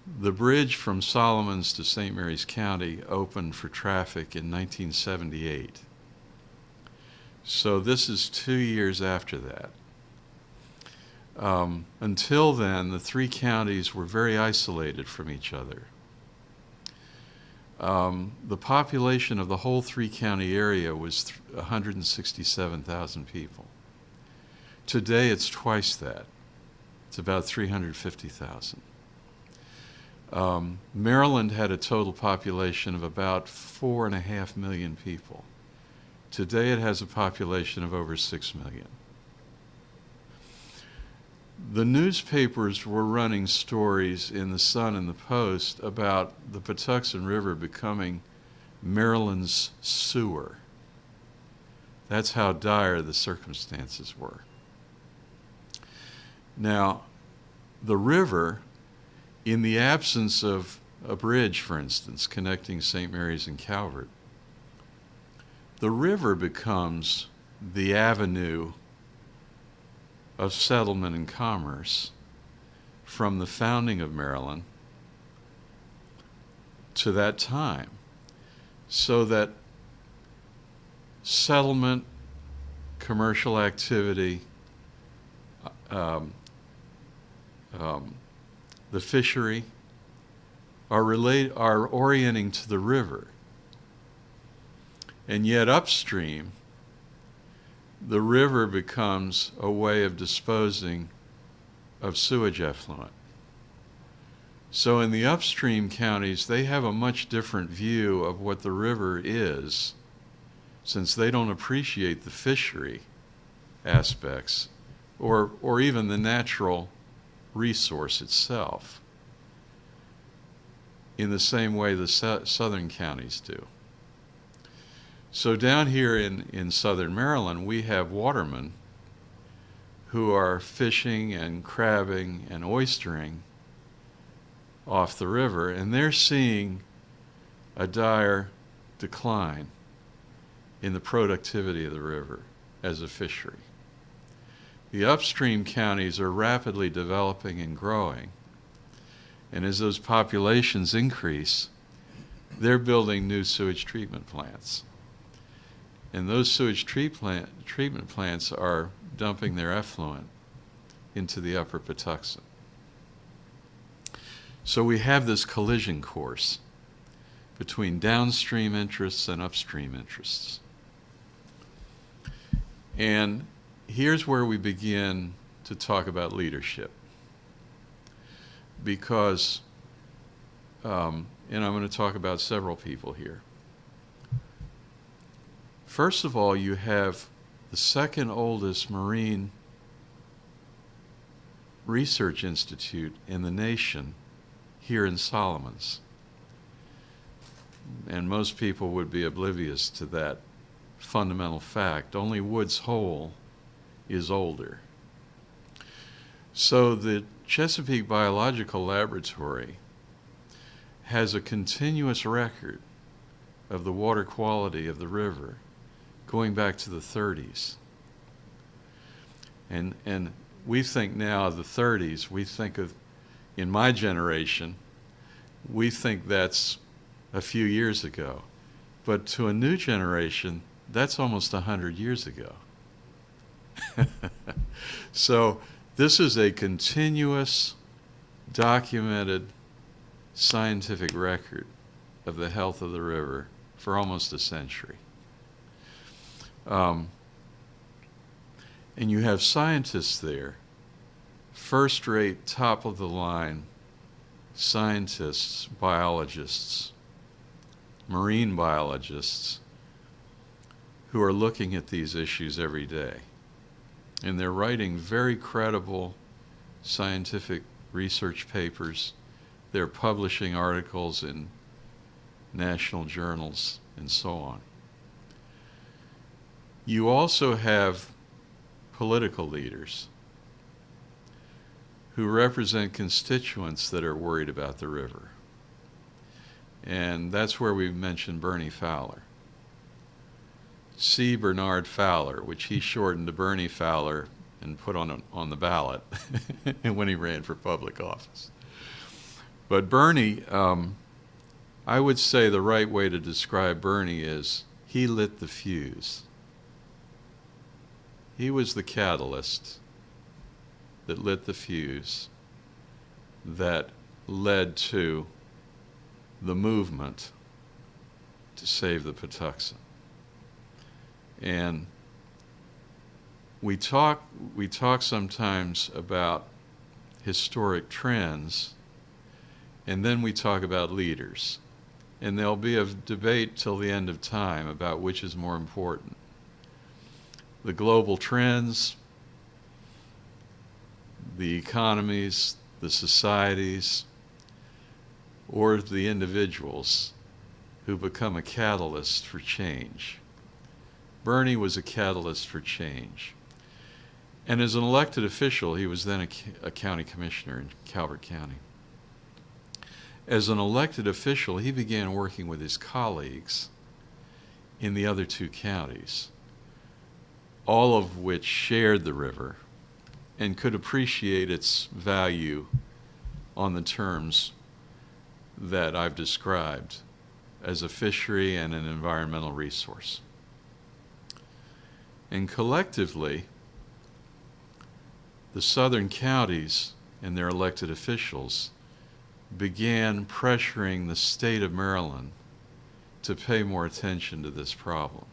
The bridge from Solomons to St. Mary's County opened for traffic in 1978. So this is 2 years after that. Until then, the three counties were very isolated from each other. The population of the whole three-county area was 167,000 people. Today, it's twice that. It's about 350,000. Maryland had a total population of about 4.5 million people. Today, it has a population of over 6 million. The newspapers were running stories in the Sun and the Post about the Patuxent River becoming Maryland's sewer. That's how dire the circumstances were. Now, the river, in the absence of a bridge, for instance, connecting St. Mary's and Calvert, the river becomes the avenue of settlement and commerce from the founding of Maryland to that time, so that settlement, commercial activity, the fishery are orienting to the river. And yet upstream, the river becomes a way of disposing of sewage effluent. So in the upstream counties, they have a much different view of what the river is, since they don't appreciate the fishery aspects or even the natural resource itself in the same way the southern counties do. So down here in southern Maryland, we have watermen who are fishing and crabbing and oystering off the river, and they're seeing a dire decline in the productivity of the river as a fishery. The upstream counties are rapidly developing and growing, and as those populations increase, they're building new sewage treatment plants. And those sewage treatment plants are dumping their effluent into the upper Patuxent. So we have this collision course between downstream interests and upstream interests. And here's where we begin to talk about leadership. Because, and I'm going to talk about several people here. First of all, you have the second oldest marine research institute in the nation here in Solomons. And most people would be oblivious to that fundamental fact. Only Woods Hole is older. So the Chesapeake Biological Laboratory has a continuous record of the water quality of the river going back to the 30s. And we think now of the 30s, we think of, in my generation, we think that's a few years ago. But to a new generation, that's almost 100 years ago. So this is a continuous, documented, scientific record of the health of the river for almost a century. And you have scientists there, first-rate, top-of-the-line scientists, biologists, marine biologists, who are looking at these issues every day. And they're writing very credible scientific research papers. They're publishing articles in national journals and so on. You also have political leaders who represent constituents that are worried about the river. And that's where we mentioned Bernie Fowler. C. Bernard Fowler, which he shortened to Bernie Fowler and put on the ballot when he ran for public office. But Bernie, I would say the right way to describe Bernie is he lit the fuse. He was the catalyst that lit the fuse that led to the movement to save the Patuxent. And we talk sometimes about historic trends, and then we talk about leaders. And there'll be a debate till the end of time about which is more important. The global trends, the economies, the societies, or the individuals who become a catalyst for change. Bernie was a catalyst for change. And as an elected official, he was then a county commissioner in Calvert County. As an elected official, he began working with his colleagues in the other two counties, all of which shared the river and could appreciate its value on the terms that I've described as a fishery and an environmental resource. And collectively, the southern counties and their elected officials began pressuring the state of Maryland to pay more attention to this problem.